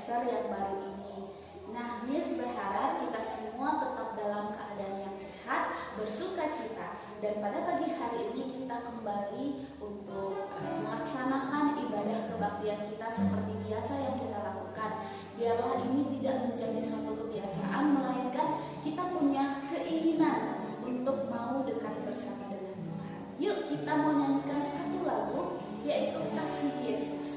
semester yang baru ini. Nah, Miss berharap kita semua tetap dalam keadaan yang sehat, bersuka cita. Dan pada pagi hari ini kita kembali untuk melaksanakan ibadah kebaktian kita seperti biasa yang kita lakukan. Biarlah ini tidak menjadi suatu kebiasaan, melainkan kita punya keinginan untuk mau dekat bersama dengan Tuhan. Yuk kita mau nyanyikan satu lagu, yaitu Kasih Yesus.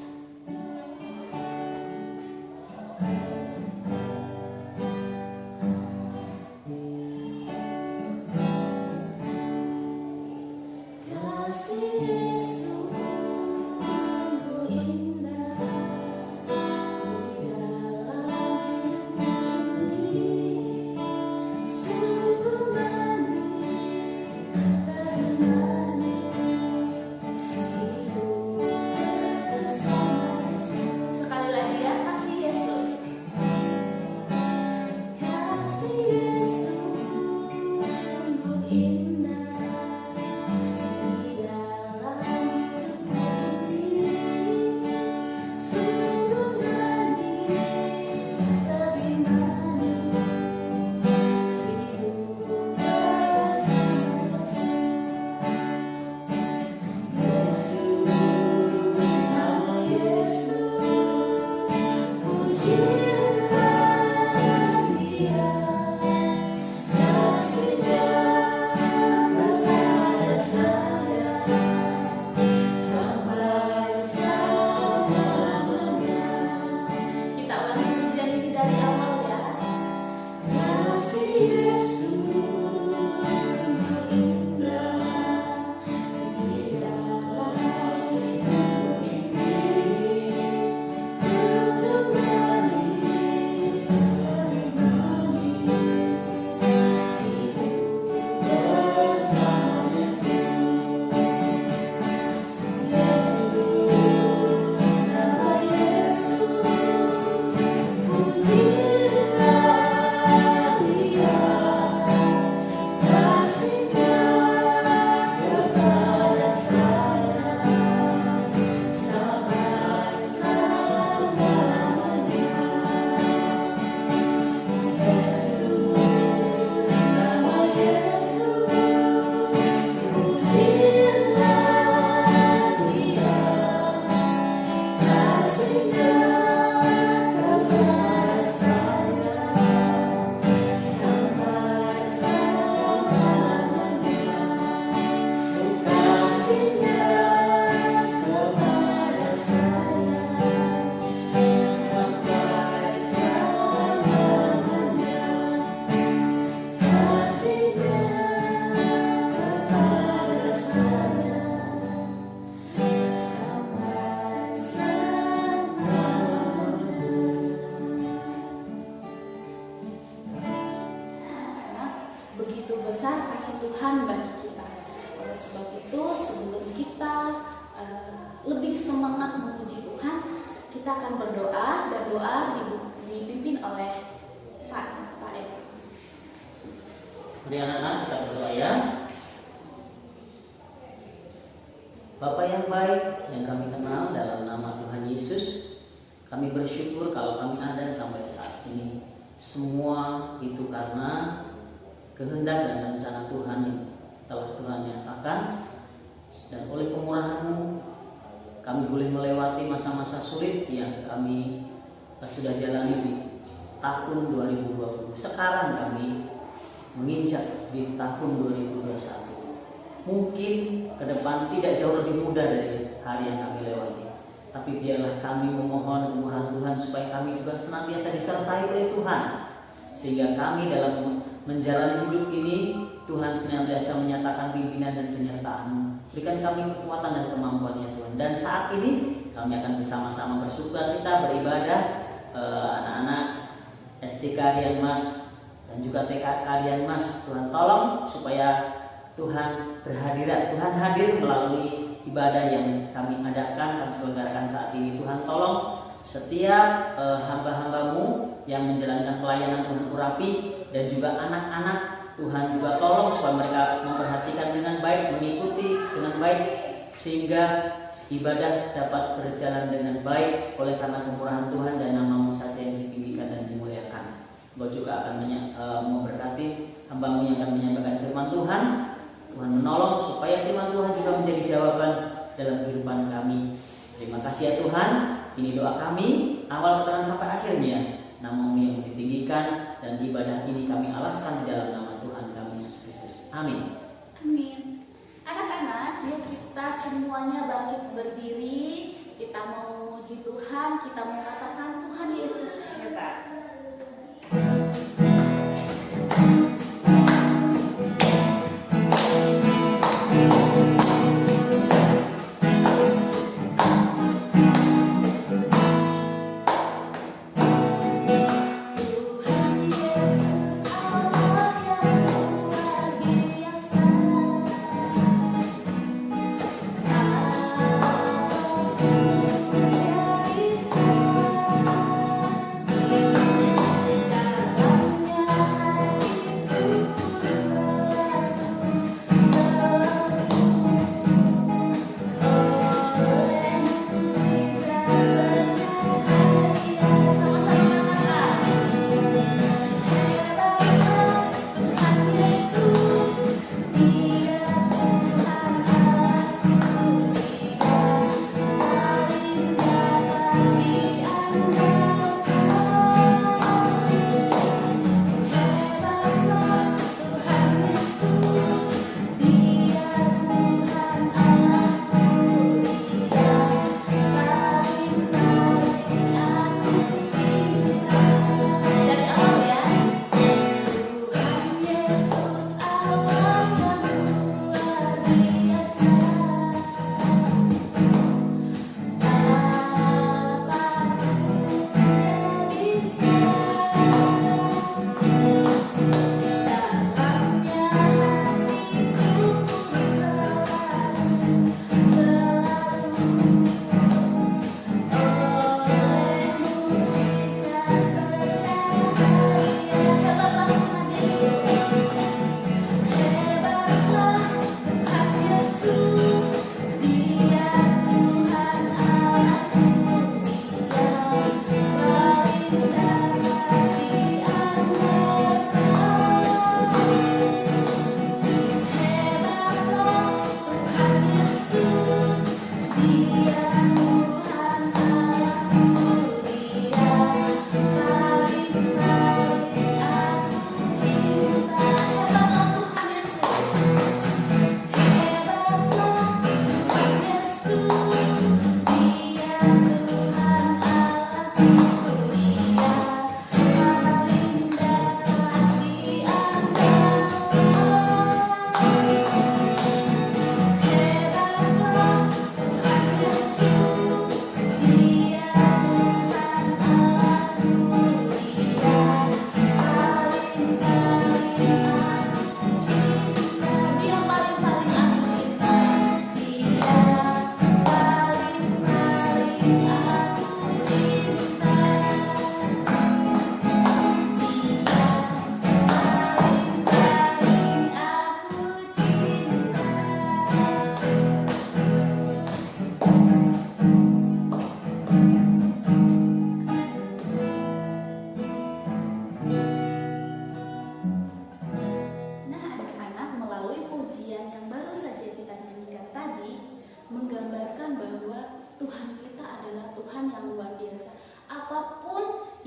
Tuhan bagi kita. Oleh sebab itu, sebelum kita lebih semangat memuji Tuhan, kita akan berdoa, dan doa dipimpin oleh Pak Eko. Mari anak-anak kita berdoa ya. Bapa yang baik yang kami kenal dalam nama Tuhan Yesus, kami bersyukur kalau kami ada sampai saat ini. Semua itu karena kehendak dan rencana Tuhan yang telah Tuhan nyatakan, dan oleh kemurahan-Mu kami boleh melewati masa-masa sulit yang kami sudah jalani di tahun 2020. Sekarang kami menginjak di tahun 2021. Mungkin ke depan tidak jauh lebih mudah dari hari yang kami lewati, tapi biarlah kami memohon kemurahan Tuhan supaya kami juga senantiasa disertai oleh Tuhan, sehingga kami dalam menjalani hidup ini Tuhan senantiasa menyatakan pimpinan dan penyertaan. Berikan kami kekuatan dan kemampuannya Tuhan. Dan saat ini kami akan bersama-sama bersuka cita beribadah, anak-anak STK Karian Mas dan juga TK Karian Mas. Tuhan tolong supaya Tuhan berhadirat, Tuhan hadir melalui ibadah yang kami adakan, kami selenggarakan saat ini. Tuhan tolong setiap hamba-Hamba-Mu yang menjalankan pelayanan Tuhan urapi, dan juga anak-anak Tuhan juga tolong supaya mereka memperhatikan dengan baik, mengikuti dengan baik, sehingga ibadah dapat berjalan dengan baik oleh karena kemurahan Tuhan dan nama-Mu saja Engkau juga akan memberkati hamba-Mu yang akan menyampaikan firman Tuhan. Tuhan menolong supaya firman Tuhan juga menjadi jawaban dalam kehidupan kami. Terima kasih ya Tuhan. Ini doa kami, awal pertengahan sampai akhirnya. Nama-Mu yang ditinggikan dan ibadah ini kami alaskan di dalam nama Tuhan kami Yesus Kristus. Amin. Amin. Anak-anak, yuk kita semuanya bangkit berdiri. Kita mau memuji Tuhan, kita mengatakan Tuhan Yesus hebat.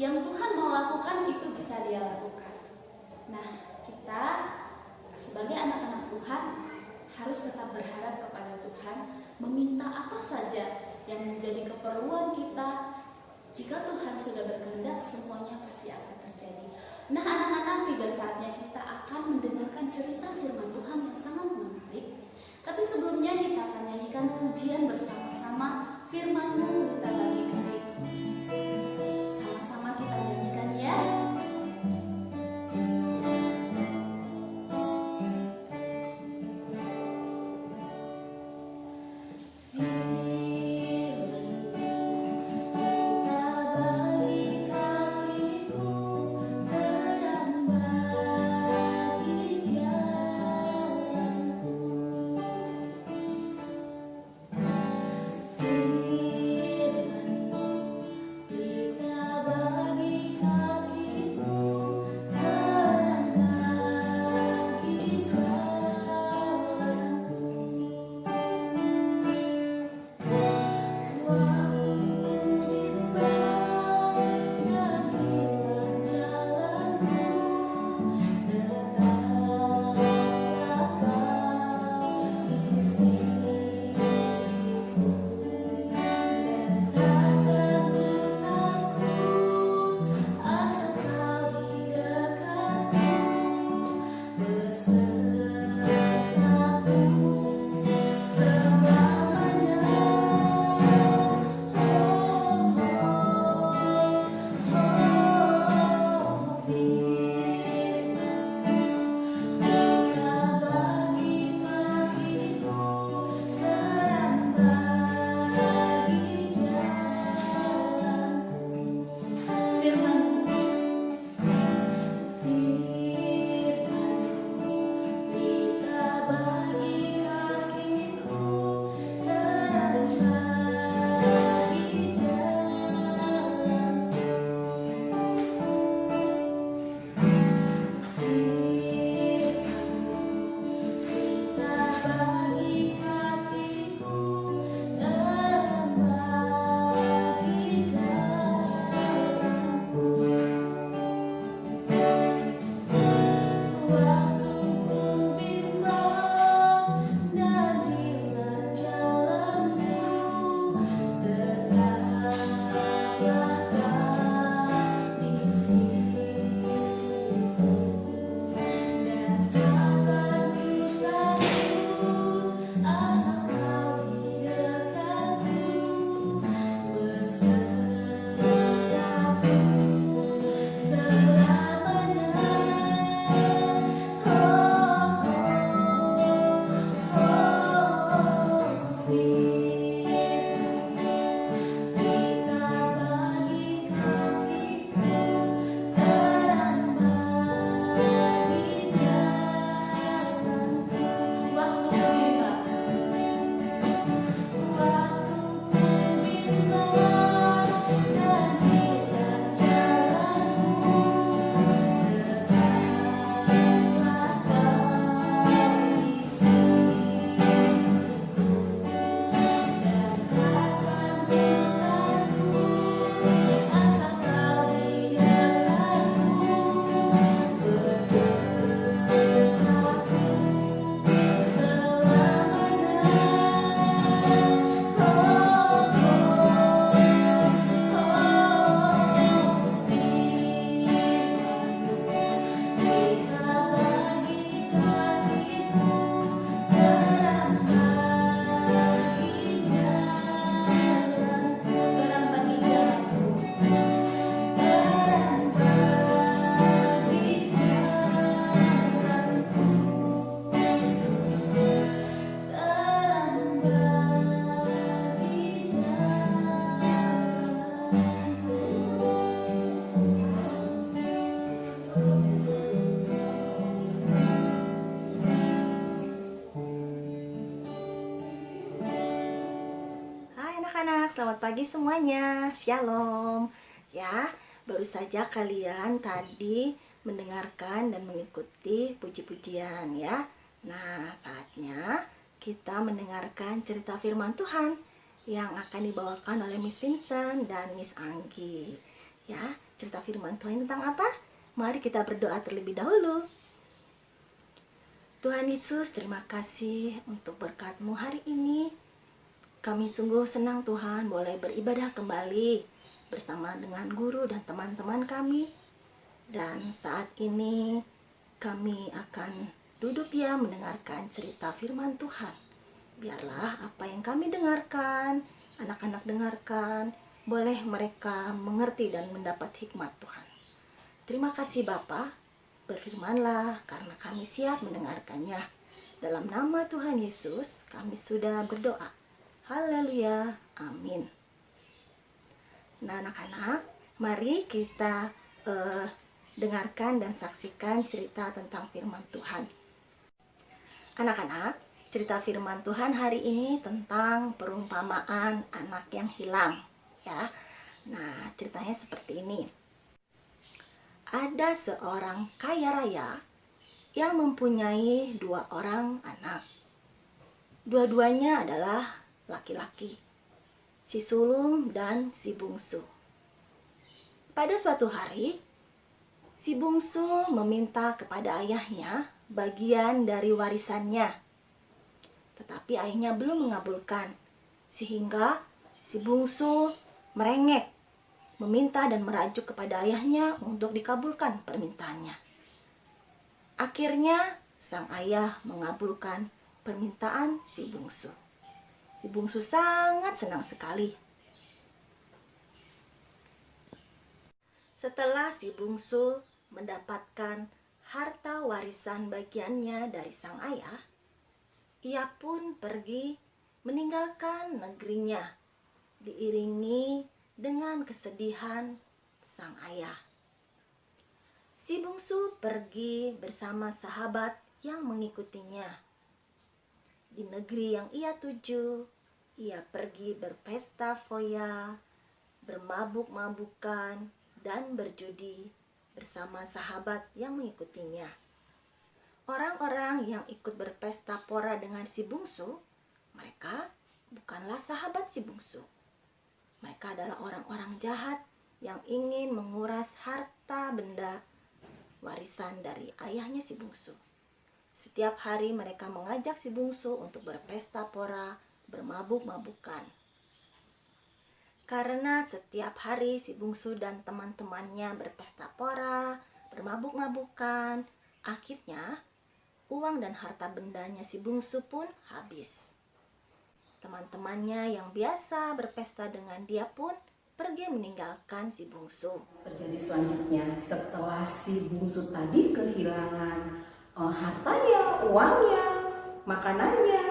yang Tuhan mau lakukan itu bisa Dia lakukan. Nah, kita sebagai anak-anak Tuhan harus tetap berharap kepada Tuhan, meminta apa saja yang menjadi keperluan kita. Jika Tuhan sudah berkehendak, semuanya pasti akan terjadi. Nah, anak-anak, tiba saatnya kita akan mendengarkan cerita firman Tuhan yang sangat menarik. Tapi sebelumnya kita akan nyanyikan pujian bersama-sama, firman-Mu kita bagikan. Sama-sama kita nyanyikan ya. Firman pagi semuanya. Shalom. Ya, baru saja kalian tadi mendengarkan dan mengikuti puji-pujian ya. Nah, saatnya kita mendengarkan cerita firman Tuhan yang akan dibawakan oleh Miss Vincent dan Miss Anggi. Ya, cerita firman Tuhan tentang apa? Mari kita berdoa terlebih dahulu. Tuhan Yesus, terima kasih untuk berkat-Mu hari ini. Kami sungguh senang Tuhan boleh beribadah kembali bersama dengan guru dan teman-teman kami. Dan saat ini kami akan duduk ya mendengarkan cerita firman Tuhan. Biarlah apa yang kami dengarkan, anak-anak dengarkan, boleh mereka mengerti dan mendapat hikmat Tuhan. Terima kasih Bapa, berfirmanlah karena kami siap mendengarkannya. Dalam nama Tuhan Yesus kami sudah berdoa. Haleluya, amin. Nah anak-anak, mari kita dengarkan dan saksikan cerita tentang firman Tuhan. Anak-anak, cerita firman Tuhan hari ini tentang perumpamaan anak yang hilang ya. Nah ceritanya seperti ini. Ada seorang kaya raya yang mempunyai 2 orang anak. Dua-duanya adalah laki-laki, si sulung dan si bungsu. Pada suatu hari, si bungsu meminta kepada ayahnya bagian dari warisannya. Tetapi ayahnya belum mengabulkan, sehingga si bungsu merengek, meminta dan merajuk kepada ayahnya untuk dikabulkan permintaannya. Akhirnya, sang ayah mengabulkan permintaan si bungsu. Si bungsu sangat senang sekali. Setelah si bungsu mendapatkan harta warisan bagiannya dari sang ayah, ia pun pergi meninggalkan negerinya, diiringi dengan kesedihan sang ayah. Si bungsu pergi bersama sahabat yang mengikutinya. Di negeri yang ia tuju, ia pergi berpesta foya, bermabuk-mabukan, dan berjudi bersama sahabat yang mengikutinya. Orang-orang yang ikut berpesta pora dengan si bungsu, mereka bukanlah sahabat si bungsu. Mereka adalah orang-orang jahat yang ingin menguras harta benda warisan dari ayahnya si bungsu. Setiap hari mereka mengajak si bungsu untuk berpesta pora, bermabuk-mabukan. Karena setiap hari si bungsu dan teman-temannya berpesta pora, bermabuk-mabukan, akhirnya uang dan harta bendanya si bungsu pun habis. Teman-temannya yang biasa berpesta dengan dia pun pergi meninggalkan si bungsu. Terjadi selanjutnya, setelah si bungsu tadi kehilangan hartanya, uangnya, makanannya.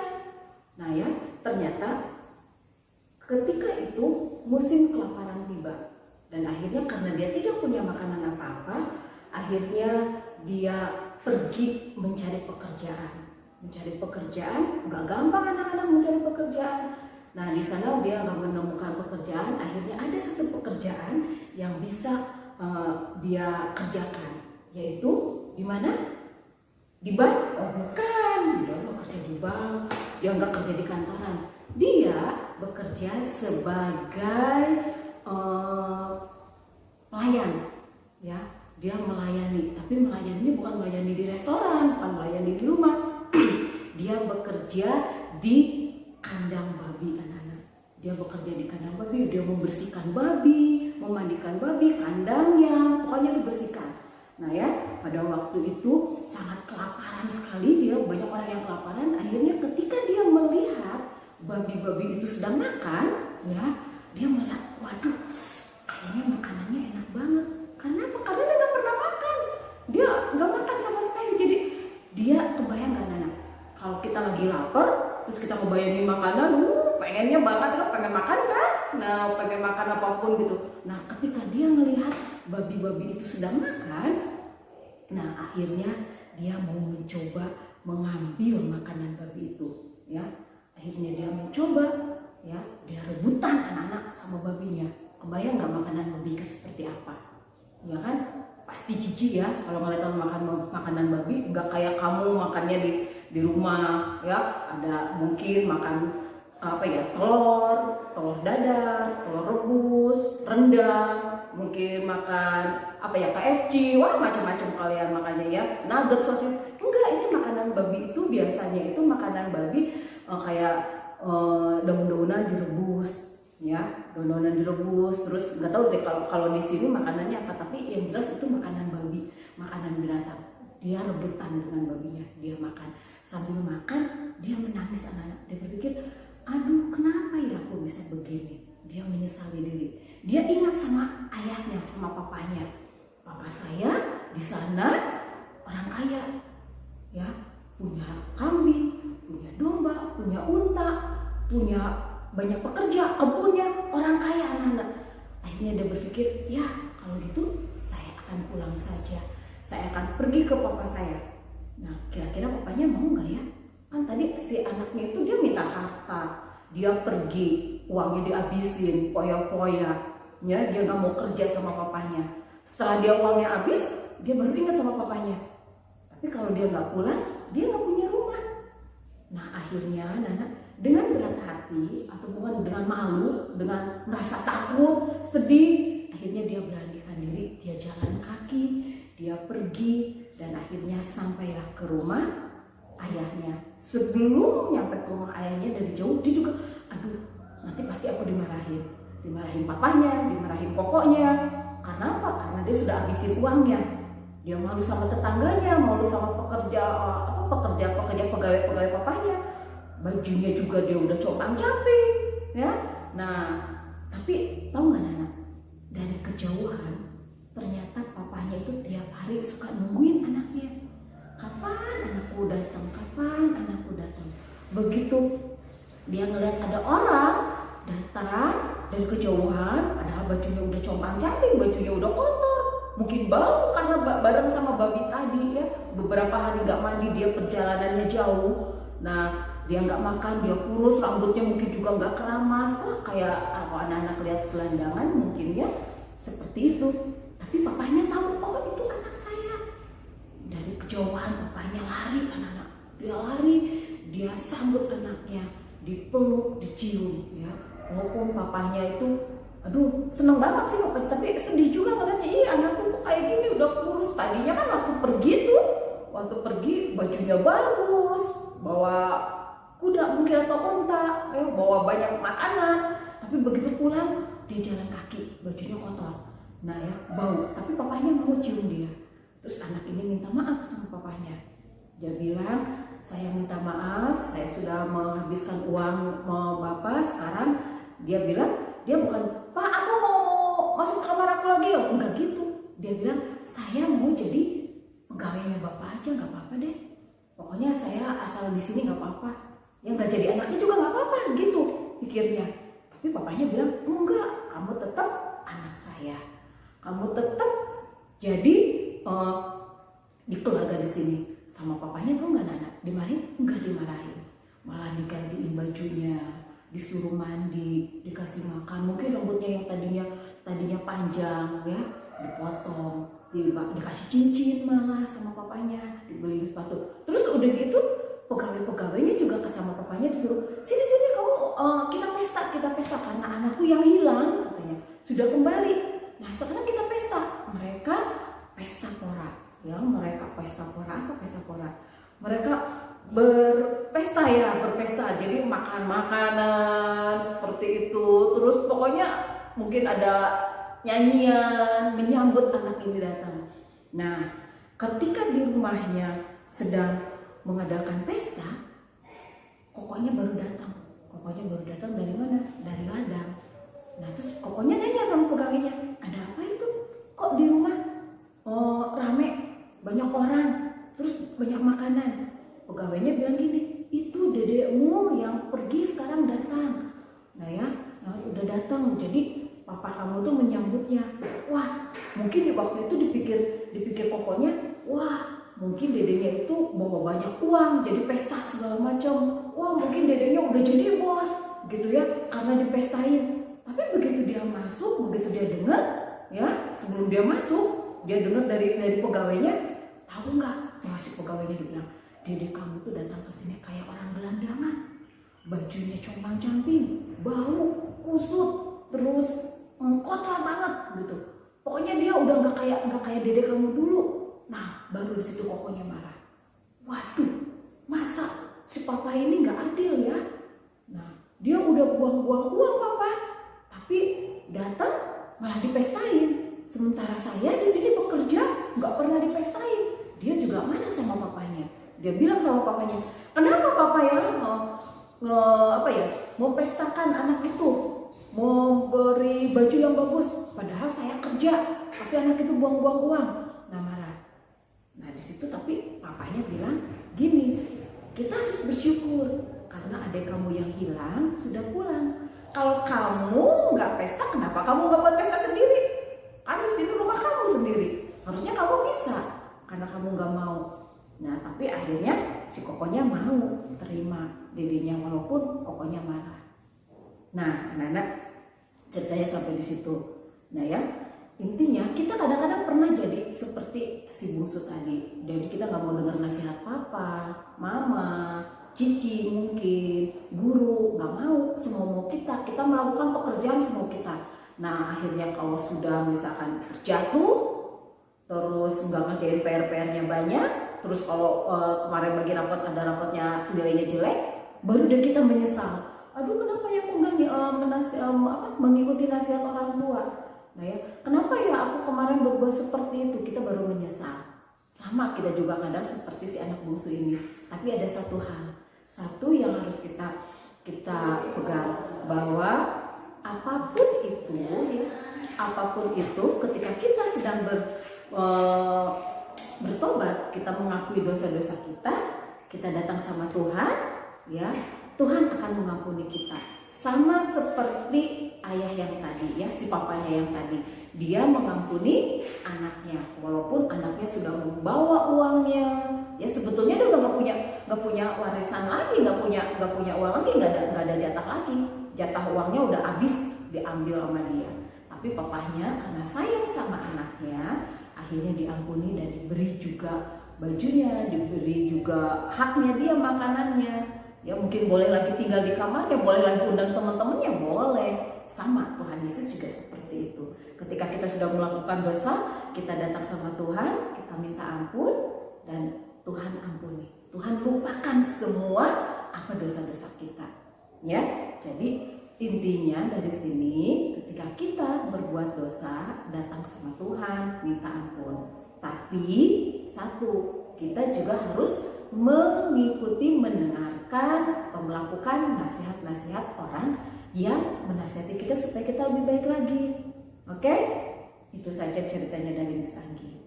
Nah ya, ternyata ketika itu musim kelaparan tiba. Dan akhirnya karena dia tidak punya makanan apa-apa, akhirnya dia pergi mencari pekerjaan. Mencari pekerjaan, nggak gampang anak-anak mencari pekerjaan. Nah di sana dia nggak menemukan pekerjaan, akhirnya ada satu pekerjaan yang bisa dia kerjakan, yaitu di mana? Di bank? Oh bukan, dia nggak kerja di bank, dia nggak kerja di kantoran, dia bekerja sebagai pelayan, ya. Dia melayani, tapi melayaninya bukan melayani di restoran, bukan melayani di rumah. Dia bekerja di kandang babi, anak-anak. Dia bekerja di kandang babi, dia membersihkan babi, memandikan babi, kandangnya, pokoknya dibersihkan. Nah ya, pada waktu itu sangat kelaparan sekali dia, banyak orang yang kelaparan. Akhirnya ketika dia melihat babi-babi itu sedang makan, ya, dia melihat, waduh, kayaknya makanannya enak banget. Kenapa? Karena dia nggak pernah makan. Dia nggak makan sama sekali. Jadi dia kebayang kan anak, kalau kita lagi lapar, terus kita ngebayangin makanan, pengennya banget kan, pengen makan kan? Nah, pengen makan apapun gitu. Nah, ketika dia melihat babi-babi itu sedang makan, nah akhirnya dia mau mencoba mengambil makanan babi itu, ya. Akhirnya dia mencoba, ya, dia rebutan anak-anak sama babinya. Kebayang nggak makanan babi seperti apa? Ya kan? Pasti jijik ya kalau ngeliat makan makanan babi. Nggak kayak kamu makannya di rumah ya. Ada mungkin makan apa ya, telur dadar, telur rebus, rendang, mungkin makan apa ya, KFC, wah macam-macam kalian makannya ya, nugget, sosis. Enggak, ini makanan babi itu biasanya itu makanan babi kayak daun-daunan direbus ya, daun-daunan direbus. Terus nggak tahu deh kalau di sini makanannya apa, tapi yang jelas itu makanan babi, makanan binatang. Dia rebutan dengan babinya, dia makan. Sambil makan dia menangis anak-anak. Dia berpikir, aduh kenapa ya aku bisa begini. Dia menyesali diri. Dia ingat sama ayahnya, sama papanya. Papa saya di sana orang kaya, ya, punya kambing, punya domba, punya unta, punya banyak pekerja, kebunnya, orang kaya anak-anak. Akhirnya dia berpikir, ya kalau gitu saya akan pulang saja. Saya akan pergi ke papa saya. Nah, kira-kira papanya mau nggak ya? Kan tadi si anaknya itu dia minta harta, dia pergi, uangnya dihabisin, poya-poya, ya, dia nggak mau kerja sama papanya. Setelah dia uangnya habis, dia baru ingat sama papanya. Tapi kalau dia nggak pulang, dia nggak punya rumah. Nah, akhirnya anak-anak dengan berat hati atau bukan dengan malu, dengan merasa takut, sedih, akhirnya dia beranikan diri, dia jalan kaki, dia pergi, dan akhirnya sampailah ke rumah ayahnya. Sebelum nyampe ke rumah ayahnya dari jauh, dia juga, aduh nanti pasti aku dimarahin papanya, dimarahin pokoknya. Karena apa? Karena dia sudah habisin uangnya. Dia malu sama tetangganya, malu sama pegawai papanya. Bajunya juga dia udah compang-camping, ya. Nah, tapi tahu nggak Nana? Dari kejauhan ternyata papanya itu tiap hari suka nungguin anaknya. Kapan anakku datang? Kapan anakku datang? Begitu dia ngeliat ada orang datang dari kejauhan, padahal bajunya udah compang-camping, bajunya udah kotor, mungkin bau karena bareng sama babi tadi ya. Beberapa hari nggak mandi, dia perjalanannya jauh. Nah, dia nggak makan, dia kurus, rambutnya mungkin juga nggak keramas. Kayak kalau anak-anak lihat gelandangan mungkin ya seperti itu. Tapi papanya tahu, oh itu anak saya. Dari kejauhan papanya lari anak-anak. Dia lari, dia sambut anaknya, dipeluk, dicium ya. Walaupun papanya itu, aduh seneng banget sih papanya, tapi sedih juga ngeliatnya, ih anakku kok kayak gini udah kurus. Tadinya kan waktu pergi bajunya bagus, bawa kuda mungkin atau unta, bawa banyak makanan. Tapi begitu pulang dia jalan kaki, bajunya kotor. Nah ya, bau, tapi papanya mau cium dia. Terus anak ini minta maaf sama papanya. Dia bilang, saya minta maaf, saya sudah menghabiskan uang bapak. Sekarang dia bilang, dia bukan, Pak aku mau masuk kamar aku lagi ya. Enggak gitu. Dia bilang, saya mau jadi pegawainya bapak aja, nggak apa-apa deh. Pokoknya saya asal di sini nggak apa-apa. Yang nggak jadi anaknya juga nggak apa-apa gitu pikirnya. Tapi papanya bilang, enggak, kamu tetap anak saya. Kamu tetap jadi di keluarga di sini. Sama papanya tuh nggak Nana dimarahin? Nggak dimarahin, malah digantiin bajunya, disuruh mandi, dikasih makan. Mungkin rambutnya yang tadinya panjang ya dipotong, dikasih cincin malah sama papanya, dibeliin sepatu. Terus udah gitu pegawainya juga sama papanya disuruh sini kamu kita pesta karena anakku yang hilang katanya sudah kembali. Nah sekarang kita pesta. Mereka pesta pora. Ya, mereka pesta pora. Apa pesta pora? Mereka berpesta. Jadi makan makanan seperti itu. Terus pokoknya mungkin ada nyanyian menyambut anak ini datang. Nah, ketika di rumahnya sedang mengadakan pesta, kokonya baru datang. Dari mana? Dari ladang. Nah, terus kokonya nanya sama pegawainya, ada apa itu? Kok di rumah rame, banyak orang, terus banyak makanan? Pegawainya bilang gini, itu dedekmu yang pergi sekarang datang. Nah ya, yang udah datang, jadi papa kamu tuh menyambutnya. Wah, mungkin di waktu itu dipikir kokonya, wah mungkin dedenya itu bawa banyak uang, jadi pesta segala macam. Wah mungkin dedenya udah jadi bos, gitu ya, karena dipestain. Tapi begitu dia masuk, begitu dia dengar, ya sebelum dia masuk, dia dengar dari pegawainya, tahu nggak? Masih pegawainya dibilang, "Dede kamu tuh datang ke sini kayak orang gelandangan, bajunya compang-camping, bau, kusut, terus kotor banget gitu. Pokoknya dia udah nggak kayak dede kamu dulu." Nah, baru di situ kokonya marah. Waduh, masa si papa ini nggak adil ya? Nah, dia udah buang-buang uang papa, tapi datang malah dipestain. Sementara saya di sini bekerja nggak pernah dipestain. Dia juga marah sama papanya. Dia bilang sama papanya, "Kenapa papa ya mau pestakan anak itu, mau beri baju yang bagus, padahal saya kerja, tapi anak itu buang-buang uang." Nah, marah. Nah, di situ tapi papanya bilang gini, "Kita harus bersyukur karena adik kamu yang hilang sudah pulang. Kalau kamu nggak pesta, kenapa kamu nggak buat pesta sendiri? Kan di sini rumah kamu sendiri. Harusnya kamu bisa, karena kamu nggak mau." Nah, tapi akhirnya si kokonya mau terima dedenya walaupun kokonya marah. Nah, anak-anak, ceritanya sampai di situ. Nah ya, intinya kita kadang-kadang pernah jadi seperti si bungsu tadi. Jadi kita nggak mau dengar nasihat papa, mama, cici mungkin, guru, nggak mau, semau kita melakukan pekerjaan semau kita. Nah, akhirnya kalau sudah misalkan terjatuh, terus nggak ngerjain PR-nya banyak, terus kalau kemarin bagi rapot ada rapotnya nilainya jelek, baru deh kita menyesal. Aduh, kenapa ya aku nggak mengikuti nasihat orang tua? Nah ya, kenapa ya aku kemarin berbuat seperti itu? Kita baru menyesal. Sama kita juga kadang seperti si anak bungsu ini. Tapi ada satu hal, satu yang harus kita pegang, bahwa apapun itu ya, apapun itu ketika kita sedang bertobat, kita mengakui dosa-dosa kita datang sama Tuhan, ya Tuhan akan mengampuni kita. Sama seperti ayah yang tadi, ya si papanya yang tadi, dia mengampuni anaknya walaupun anaknya sudah membawa uangnya. Ya sebetulnya dia udah nggak punya warisan lagi, nggak punya uang lagi, nggak ada jatah lagi. Jatah uangnya udah habis diambil sama dia. Tapi papahnya karena sayang sama anaknya, akhirnya diampuni dan diberi juga bajunya, diberi juga haknya dia, makanannya. Ya mungkin boleh lagi tinggal di kamarnya, boleh lagi undang teman-temannya, boleh. Sama Tuhan Yesus juga seperti itu. Ketika kita sudah melakukan dosa, kita datang sama Tuhan, kita minta ampun dan Tuhan ampuni. Tuhan lupakan semua apa dosa-dosa kita. Ya, jadi intinya dari sini ketika kita berbuat dosa, datang sama Tuhan, minta ampun. Tapi satu, kita juga harus mengikuti, mendengarkan, melakukan nasihat-nasihat orang yang menasihati kita supaya kita lebih baik lagi. Oke? Itu saja ceritanya dari Miss Anggi.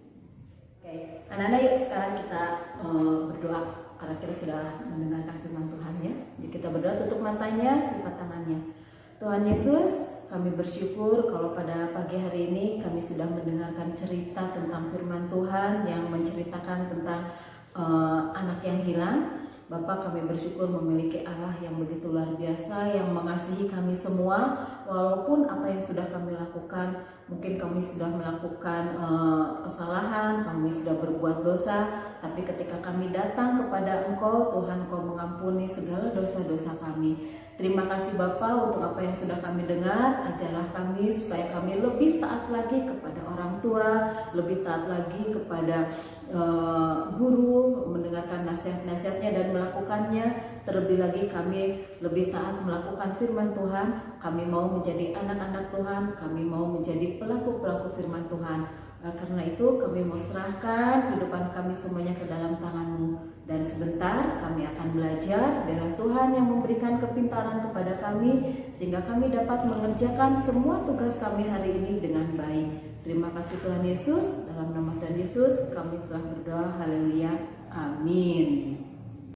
Oke, anak-anak, yuk sekarang kita berdoa karena kita sudah mendengarkan firman Tuhan ya. Jadi kita berdoa, tutup matanya, lipat tangannya. Tuhan Yesus, kami bersyukur kalau pada pagi hari ini kami sudah mendengarkan cerita tentang firman Tuhan yang menceritakan tentang anak yang hilang. Bapak, kami bersyukur memiliki Allah yang begitu luar biasa, yang mengasihi kami semua. Walaupun apa yang sudah kami lakukan, mungkin kami sudah melakukan kesalahan, kami sudah berbuat dosa, tapi ketika kami datang kepada Engkau, Tuhan, Engkau mengampuni segala dosa-dosa kami. Terima kasih Bapa untuk apa yang sudah kami dengar. Ajarlah kami supaya kami lebih taat lagi kepada orang tua, lebih taat lagi kepada guru, mendengarkan nasihat-nasihatnya dan melakukannya. Terlebih lagi kami lebih taat melakukan firman Tuhan. Kami mau menjadi anak-anak Tuhan, kami mau menjadi pelaku-pelaku firman Tuhan. Karena itu kami mau serahkan kehidupan kami semuanya ke dalam tangan-Mu. Dan sebentar kami akan belajar, biarlah Tuhan yang memberikan kepintaran kepada kami sehingga kami dapat mengerjakan semua tugas kami hari ini dengan baik. Terima kasih Tuhan Yesus, dalam nama Tuhan Yesus kami telah berdoa, haleluya, amin.